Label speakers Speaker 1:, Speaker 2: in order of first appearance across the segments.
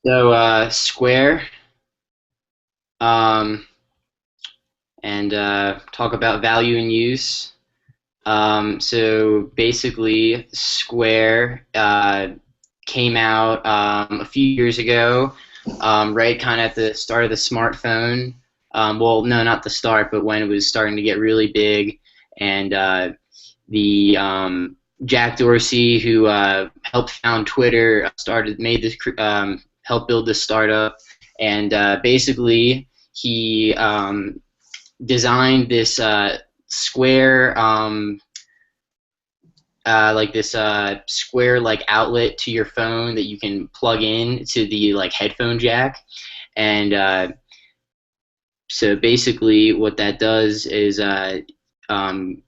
Speaker 1: So Square, um, and talk about value and use. So basically, Square came out a few years ago, right kind of at the start of the smartphone. Well, no, not the start, but when it was starting to get really big, and the Jack Dorsey, who helped found Twitter, started made this helped build this startup, and basically he designed this square like this square like outlet to your phone that you can plug in to the like headphone jack, and so basically what that does is um,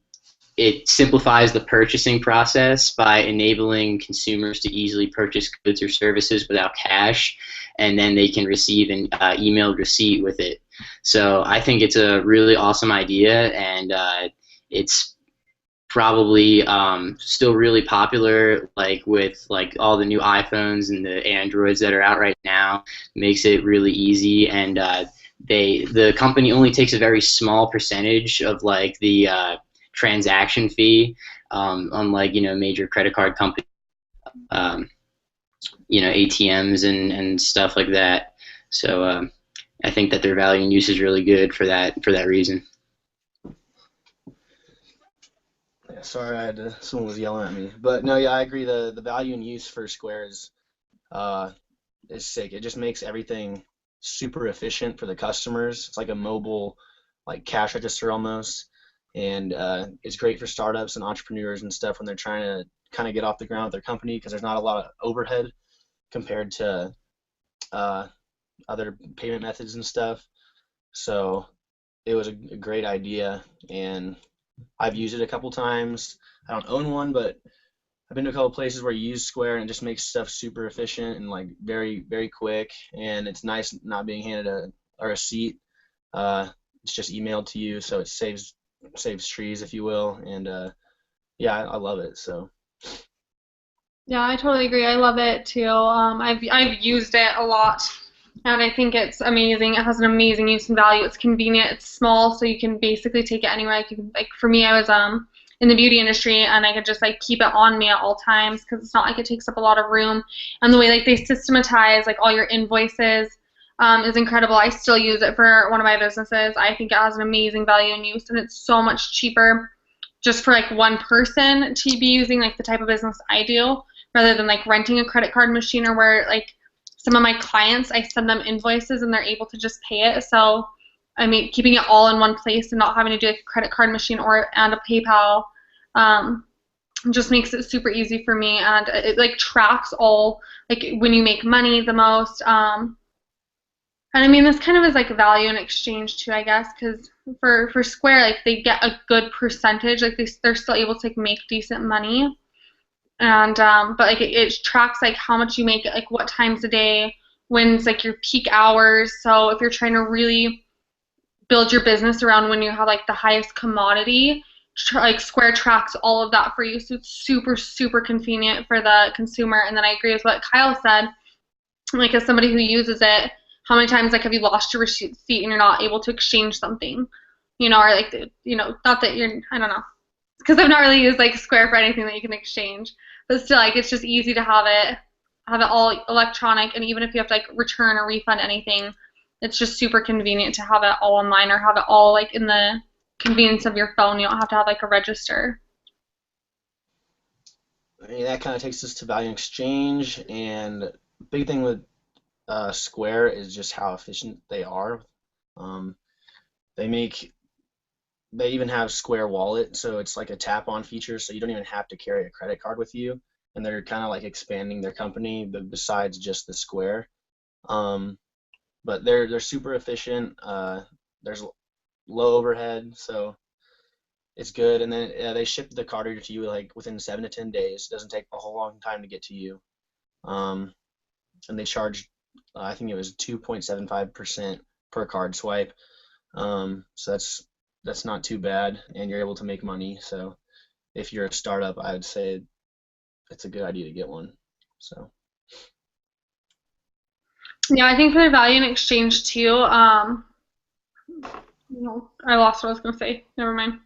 Speaker 1: it simplifies the purchasing process by enabling consumers to easily purchase goods or services without cash, and then they can receive an emailed receipt with it. So I think it's a really awesome idea, and it's probably still really popular, like with like all the new iPhones and the Androids that are out right now. Makes it really easy, and the company only takes a very small percentage of like the transaction fee, unlike major credit card companies, um, ATMs and stuff like that. So I think that their value and use is really good for that reason.
Speaker 2: Yeah, sorry, someone was yelling at me. But no, yeah, I agree. The value and use for Square uh is sick. It just makes everything super efficient for the customers. It's like a mobile, like cash register almost, and it's great for startups and entrepreneurs and stuff when they're trying to kind of get off the ground with their company because there's not a lot of overhead compared to uh, other payment methods and stuff. So it was a great idea, and I've used it a couple times. I don't own one, but I've been to a couple places where you use Square and it just makes stuff super efficient and like very, very quick. And it's nice not being handed a receipt. It's just emailed to you, so it saves trees, if you will. And yeah, I love it. So
Speaker 3: Yeah, I totally agree. I love it too. I've used it a lot, and I think it's amazing. It has an amazing use and value. It's convenient. It's small, so you can basically take it anywhere. Like for me, I was in the beauty industry, and I could just like keep it on me at all times because it's not like it takes up a lot of room. And the way like they systematize like all your invoices is incredible. I still use it for one of my businesses. I think it has an amazing value and use, and it's so much cheaper just for like one person to be using like the type of business I do rather than like renting a credit card machine or where like some of my clients I send them invoices and they're able to just pay it. So I mean keeping it all in one place and not having to do like a credit card machine or and a PayPal um, just makes it super easy for me and it like tracks all like when you make money the most and I mean, this kind of is like value in exchange too, I guess, because for Square, like they get a good percentage, like they're still able to like make decent money, and but like it tracks like how much you make, like what times a day, when's like your peak hours. So if you're trying to really build your business around when you have like the highest commodity, like Square tracks all of that for you, so it's super super convenient for the consumer. And then I agree with what Kyle said like as somebody who uses it, how many times like have you lost your receipt and you're not able to exchange something, or like not that you're I don't know, because I've not really used like Square for anything that you can exchange, but still like it's just easy to have it all electronic, and even if you have to like return or refund anything, it's just super convenient to have it all online or have it all like in the convenience of your phone. You don't have to have like a register.
Speaker 2: I mean, that kind of takes us to value exchange. And big thing with Square is just how efficient they are. Um, they make they even have Square Wallet, so it's like a tap on feature, so you don't even have to carry a credit card with you. And they're kind of like expanding their company, but besides just the Square. Um, but they're super efficient. There's low overhead, so it's good. And then they ship the card reader to you like within 7 to 10 days. It doesn't take a whole long time to get to you. Um, and they charge, I think it was 2.75% per card swipe. So that's not too bad, and you're able to make money. So if you're a startup, I would say it's a good idea to get one. So
Speaker 3: Yeah, I think for the value in exchange too. I lost what I was gonna say. Never mind.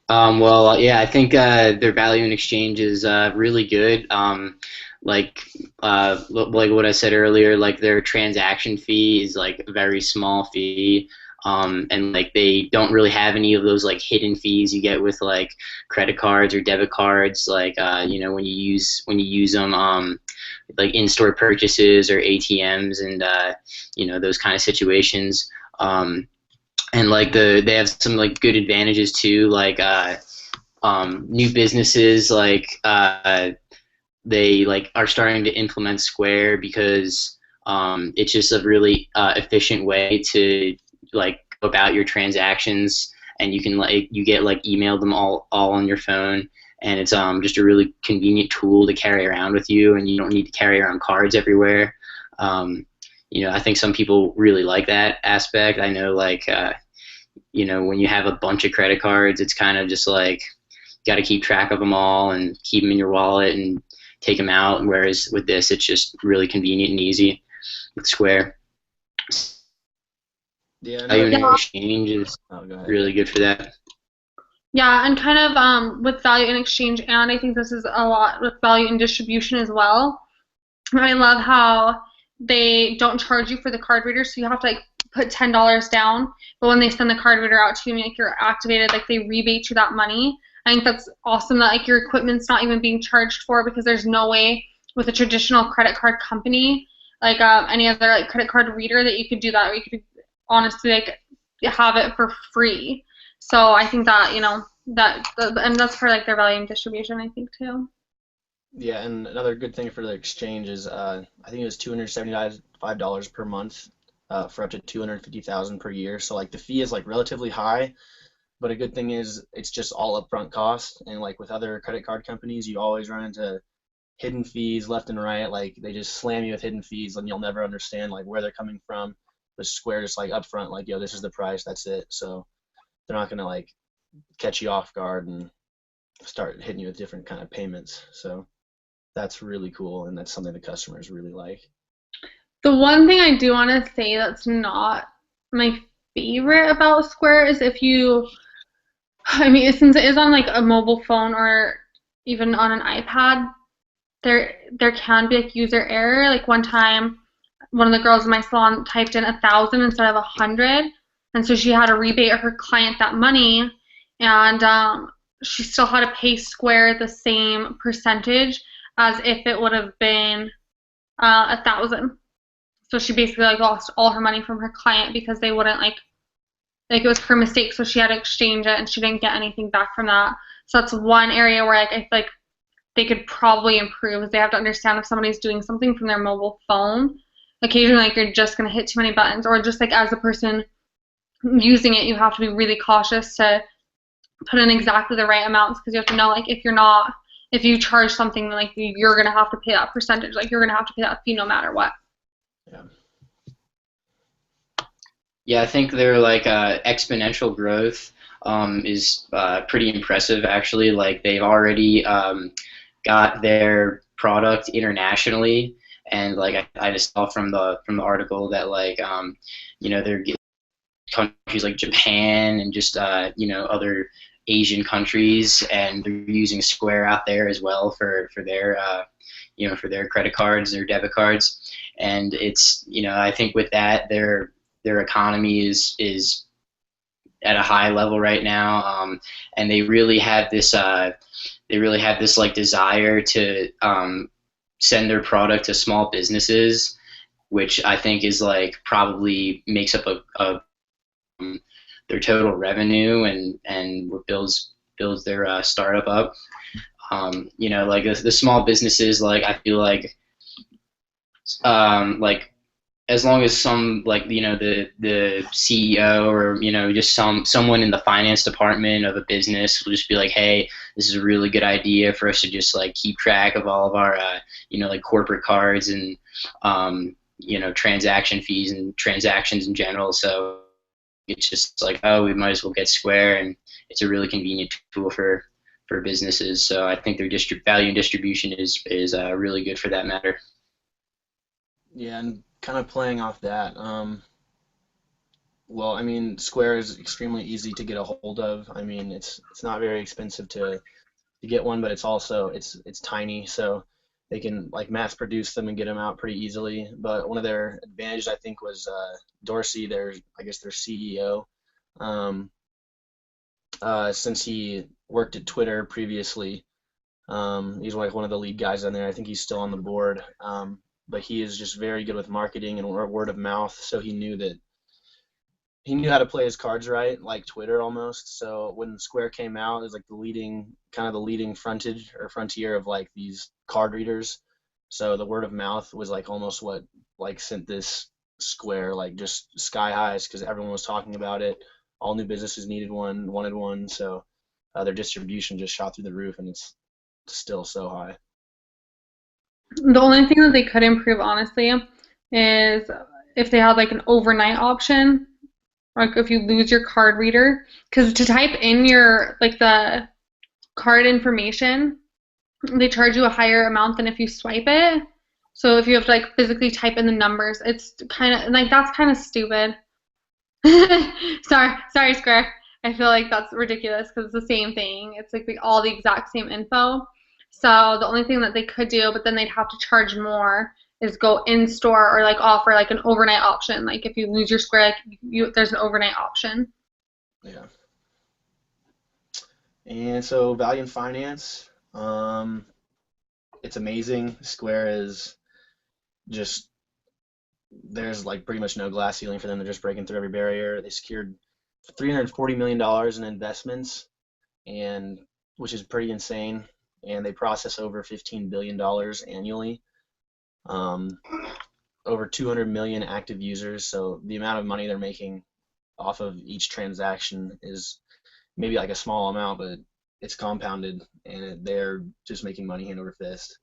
Speaker 1: Well, yeah, I think their value in exchange is really good. Like like what I said earlier, like their transaction fee is like a very small fee. And like they don't really have any of those like hidden fees you get with like credit cards or debit cards. Like when you use them, like in-store purchases or ATMs and those kind of situations. And like they have some like good advantages too, like new businesses like they like are starting to implement Square because it's just a really efficient way to like go about your transactions, and you can like you get like email them all on your phone, and it's just a really convenient tool to carry around with you, and you don't need to carry around cards everywhere. um, I think some people really like that aspect. I know like when you have a bunch of credit cards, it's kind of just like got to keep track of them all and keep them in your wallet and take them out. Whereas with this, it's just really convenient and easy with Square.
Speaker 2: Yeah,
Speaker 1: Value
Speaker 2: another
Speaker 1: in
Speaker 3: Yeah,
Speaker 2: good.
Speaker 1: exchange is
Speaker 2: Oh, go ahead.
Speaker 1: really good for that.
Speaker 3: yeah, and kind of with value in exchange, and I think this is a lot with value in distribution as well. I love how they don't charge you for the card reader, so you have to like put $10 down. But when they send the card reader out to you, and like you're activated, like they rebate you that money. I think that's awesome that like your equipment's not even being charged for because there's no way with a traditional credit card company, like any other like credit card reader, that you could do that, or you could honestly like have it for free. So I think that and that's for like their value and distribution, I think too.
Speaker 2: Yeah, and another good thing for the exchange is I think it was $275 per month for up to 250,000 per year. So like the fee is like relatively high, but a good thing is it's just all upfront cost. And like with other credit card companies, you always run into hidden fees left and right. Like they just slam you with hidden fees, and you'll never understand like where they're coming from. But Square just like upfront, like yo, this is the price, that's it. So they're not gonna like catch you off guard and start hitting you with different kind of payments. So that's really cool, and that's something the customers really like.
Speaker 3: The one thing I do want to say that's not my favorite about Square is if you, I mean, since it is on like a mobile phone or even on an iPad, there can be like user error. Like one time, one of the girls in my salon typed in 1,000 instead of 100, and so she had to rebate her client that money, and she still had to pay Square the same percentage as if it would have been 1,000. So she basically like lost all her money from her client because they wouldn't like it was her mistake, so she had to exchange it and she didn't get anything back from that. So that's one area where like I feel like they could probably improve is they have to understand if somebody's doing something from their mobile phone. Occasionally like you're just gonna hit too many buttons, or just like as a person using it you have to be really cautious to put in exactly the right amounts, because you have to know like if you charge something, like you're gonna have to pay that percentage, like you're gonna have to pay that fee no matter what.
Speaker 2: Yeah.
Speaker 1: Yeah, I think their like exponential growth is pretty impressive actually. Like they've already got their product internationally, and like I just saw from the article that like they're getting countries like Japan and just other Asian countries, and they're using Square out there as well for their for their credit cards, their debit cards, and it's I think with that their economy is at a high level right now, and they really have this like desire to send their product to small businesses, which I think is like probably makes up their total revenue and what builds their startup up. Like the small businesses, like I feel like as long as some like the CEO or just someone in the finance department of a business will just be like, hey, this is a really good idea for us to just like keep track of all of our like corporate cards and transaction fees and transactions in general. So it's just like, oh, we might as well get Square, and it's a really convenient tool for businesses. So I think their value and distribution is really good for that matter.
Speaker 2: Yeah, and kind of playing off that. Well, I mean, Square is extremely easy to get a hold of. I mean, it's not very expensive to get one, but it's tiny, so they can like mass produce them and get them out pretty easily. But one of their advantages, I think, was Dorsey, I guess their CEO. Um, since he worked at Twitter previously, he's like one of the lead guys on there. I think he's still on the board. But he is just very good with marketing and word of mouth, so he knew how to play his cards right, like Twitter almost. So when Square came out, it was like the leading frontage or frontier of like these card readers. So the word of mouth was like almost what like sent this Square like just sky highs because everyone was talking about it. All new businesses needed one, wanted one. So their distribution just shot through the roof, and it's still so high.
Speaker 3: The only thing that they could improve, honestly, is if they had like an overnight option, like if you lose your card reader, because to type in your like the card information, they charge you a higher amount than if you swipe it. So if you have to like physically type in the numbers, it's kind of like that's kind of stupid. Sorry, Square. I feel like that's ridiculous because it's the same thing. It's like all the exact same info. So the only thing that they could do, but then they'd have to charge more, is go in store or like offer like an overnight option. Like if you lose your Square, like there's an overnight option.
Speaker 2: Yeah. And so Valiant Finance, it's amazing. Square is just there's like pretty much no glass ceiling for them. They're just breaking through every barrier. They secured $340 million in investments, and which is pretty insane. And they process over $15 billion annually. Um, Over 200 million active users. So the amount of money they're making off of each transaction is maybe like a small amount, but it's compounded, and they're just making money hand over fist.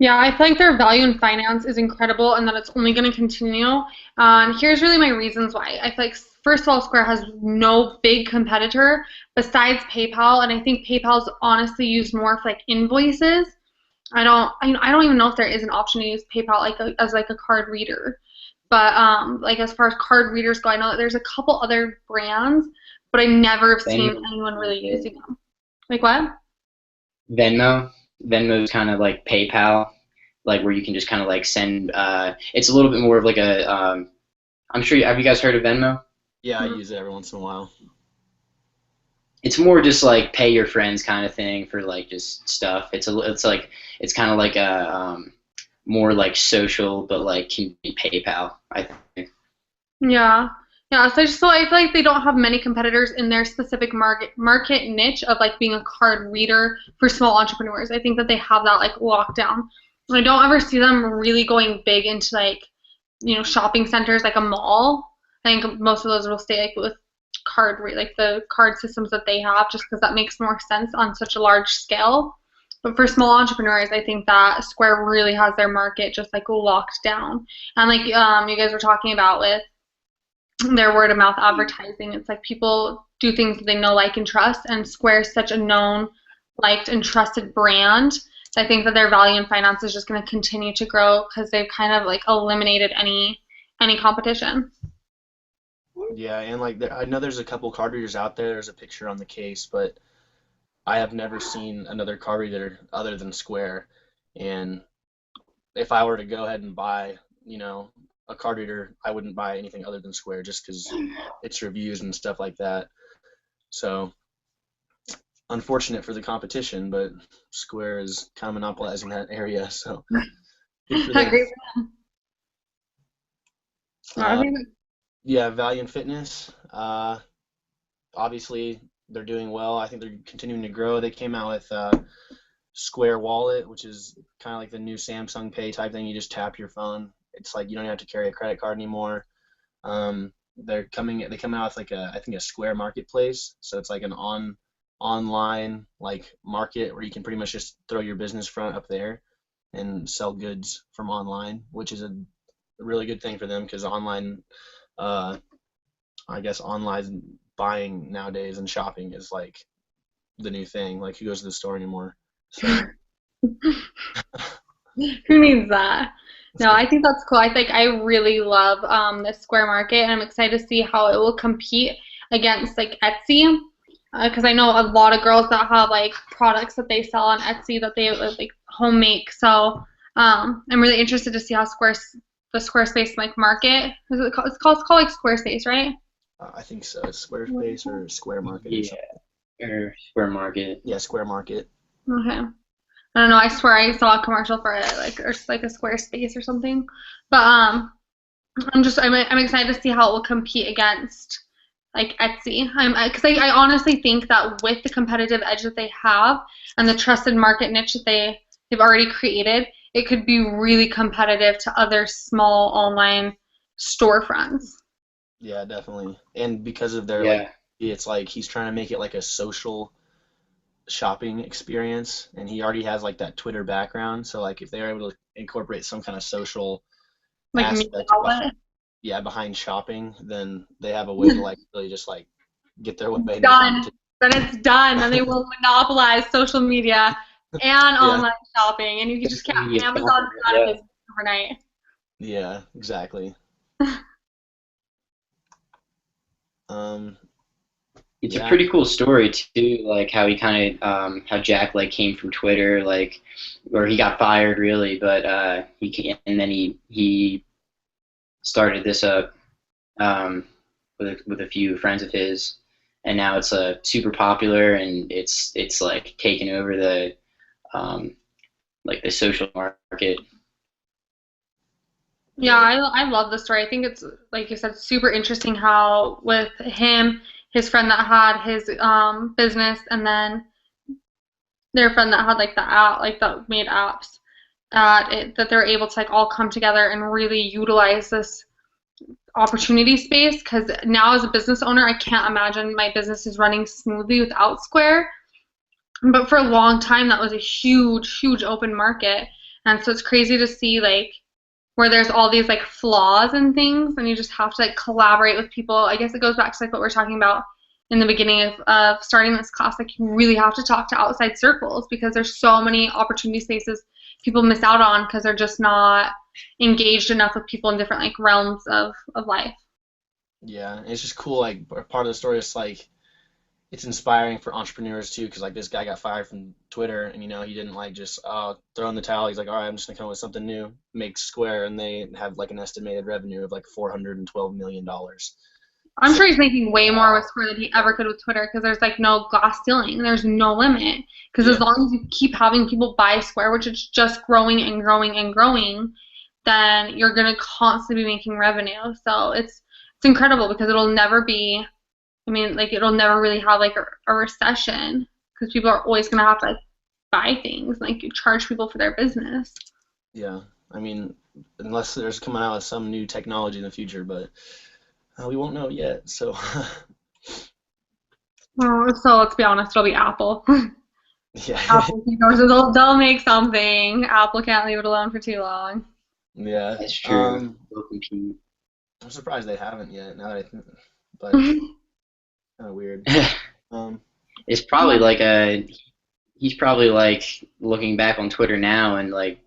Speaker 3: Yeah, I feel like their value in finance is incredible and that it's only going to continue. And here's really my reasons why. I feel like, first of all, Square has no big competitor besides PayPal, and I think PayPal's honestly used more for like invoices. I don't even know if there is an option to use PayPal like as like a card reader. But like as far as card readers go, I know that there's a couple other brands, but I never have seen
Speaker 1: Venmo,
Speaker 3: anyone really using them. Like what?
Speaker 1: Venmo, Venmo's kind of like PayPal, like where you can just kind of like send. It's a little bit more of like a. I'm sure. Have you guys heard of Venmo?
Speaker 2: Yeah, I use it every once in a while.
Speaker 1: It's more just like pay your friends kind of thing for like just stuff. It's kind of like a more like social, but like can be PayPal. I think.
Speaker 3: Yeah. Yeah, so I feel like they don't have many competitors in their specific market niche of like being a card reader for small entrepreneurs. I think that they have that like locked down. I don't ever see them really going big into like, shopping centers like a mall. I think most of those will stay like with like the card systems that they have just because that makes more sense on such a large scale. But for small entrepreneurs, I think that Square really has their market just like locked down. And like you guys were talking about with their word of mouth advertising. It's like people do things that they know, like, and trust, and Square is such a known, liked, and trusted brand. So I think that their value in finance is just going to continue to grow because they've kind of like eliminated any competition.
Speaker 2: Yeah, and like I know there's a couple card readers out there. There's a picture on the case, but I have never seen another card reader other than Square. And if I were to go ahead and buy, a card reader, I wouldn't buy anything other than Square just because its reviews and stuff like that. So unfortunate for the competition, but Square is kind of monopolizing that area. So good for them.
Speaker 3: Agree.
Speaker 2: Uh, yeah, Valiant Fitness. Obviously, they're doing well. I think they're continuing to grow. They came out with Square Wallet, which is kind of like the new Samsung Pay type thing. You just tap your phone. It's like you don't have to carry a credit card anymore. They come out with like I think a Square Marketplace. So it's like an online like market where you can pretty much just throw your business front up there and sell goods from online, which is a really good thing for them because uh, I guess online buying nowadays and shopping is like the new thing. Like who goes to the store anymore? So
Speaker 3: Who needs that? No, I think that's cool. I think I really love the Square Market, and I'm excited to see how it will compete against like Etsy, because I know a lot of girls that have like products that they sell on Etsy that they like home make. So I'm really interested to see how the Squarespace like market is it called? It's called like Squarespace, right?
Speaker 2: I think so. It's Squarespace or Square Market or
Speaker 1: Yeah,
Speaker 2: something.
Speaker 1: or Square Market.
Speaker 2: Yeah, Square Market.
Speaker 3: Okay. I don't know. I swear I saw a commercial for it, like or like a Squarespace or something. But I'm excited to see how it will compete against like Etsy. Because I honestly think that with the competitive edge that they have and the trusted market niche that they've already created, it could be really competitive to other small online storefronts.
Speaker 2: Yeah, definitely. And because of their like,
Speaker 1: Yeah.
Speaker 2: it's like he's trying to make it like a social shopping experience, and he already has like that Twitter background. So like, if they're able to incorporate some kind of social
Speaker 3: Like media
Speaker 2: aspect behind,
Speaker 3: outlet.
Speaker 2: yeah, behind shopping, then they have a way to like really just like get their way into the
Speaker 3: Done.
Speaker 2: competition.
Speaker 3: Then it's done. Then they will monopolize social media and
Speaker 2: Yeah,
Speaker 3: online shopping, and you just can't.
Speaker 1: Media
Speaker 3: Amazon is
Speaker 1: platform,
Speaker 3: out of
Speaker 1: yeah.
Speaker 3: business overnight.
Speaker 2: yeah, exactly. Um,
Speaker 1: It's a
Speaker 2: yeah,
Speaker 1: pretty cool story too, like how he kind of how Jack like came from Twitter, like or he got fired really, but and then he started this up with a few friends of his, and now it's super popular and it's like taken over um, like the social market.
Speaker 3: Yeah,
Speaker 2: yeah,
Speaker 3: I love the story. I think it's like you said, super interesting how with him, his friend that had his business, and then their friend that had like the app, like that made apps, that they're able to like all come together and really utilize this opportunity space. Because now as a business owner, I can't imagine my business is running smoothly without Square. But for a long time, that was a huge, huge open market, and so it's crazy to see like where there's all these like flaws and things and you just have to like collaborate with people. I guess it goes back to like what we are talking about in the beginning of starting this class. Like you really have to talk to outside circles because there's so many opportunity spaces people miss out on because they're just not engaged enough with people in different like realms of life.
Speaker 2: yeah. And it's just cool. Like part of the story is like it's inspiring for entrepreneurs too, because like this guy got fired from Twitter, and he didn't like just throw in the towel. He's like, all right, I'm just gonna come up with something new. Make Square, and they have like an estimated revenue of like $412 million.
Speaker 3: I'm
Speaker 2: So
Speaker 3: sure he's making way more with
Speaker 2: wow,
Speaker 3: Square than he ever could with Twitter because there's like no glass ceiling. There's no limit. Because as
Speaker 2: yeah,
Speaker 3: long as you keep having people buy Square, which is just growing and growing and growing, then you're gonna constantly be making revenue. So it's incredible because it'll never be. I mean, like it'll never really have like a recession because people are always gonna have to like buy things, like you charge people for their business.
Speaker 2: yeah. I mean, unless there's coming out with some new technology in the future, but we won't know yet. So
Speaker 3: So let's be honest, it'll be Apple.
Speaker 2: yeah,
Speaker 3: Apple, they'll make something. Apple can't leave it alone for too long.
Speaker 2: yeah.
Speaker 1: That's true. They'll compete.
Speaker 2: I'm surprised they haven't yet. Now that I think, but kind of weird. Um,
Speaker 1: It's probably like a he's probably like looking back on Twitter now and like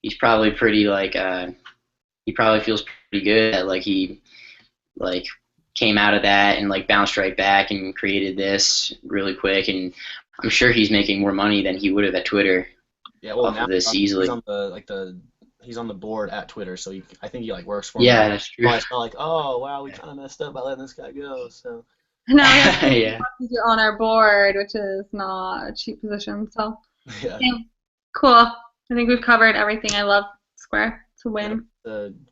Speaker 1: he's probably pretty like he probably feels pretty good that like he like came out of that and like bounced right back and created this really quick and I'm sure he's making more money than he would have at Twitter
Speaker 2: yeah. Well,
Speaker 1: off
Speaker 2: now
Speaker 1: of this
Speaker 2: he's
Speaker 1: easily.
Speaker 2: on he's on the board at Twitter, so I think he like works for him
Speaker 1: Yeah,
Speaker 2: now.
Speaker 1: that's true.
Speaker 2: Probably felt like, oh wow, we kind of messed up by letting this guy go. So
Speaker 3: Now we have
Speaker 1: Yeah.
Speaker 3: to on our board, which is not a cheap position. So,
Speaker 2: yeah,
Speaker 3: yeah, cool. I think we've covered everything. I love Square. It's a
Speaker 2: yeah.
Speaker 3: win.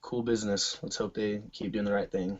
Speaker 2: Cool business. Let's hope they keep doing the right thing.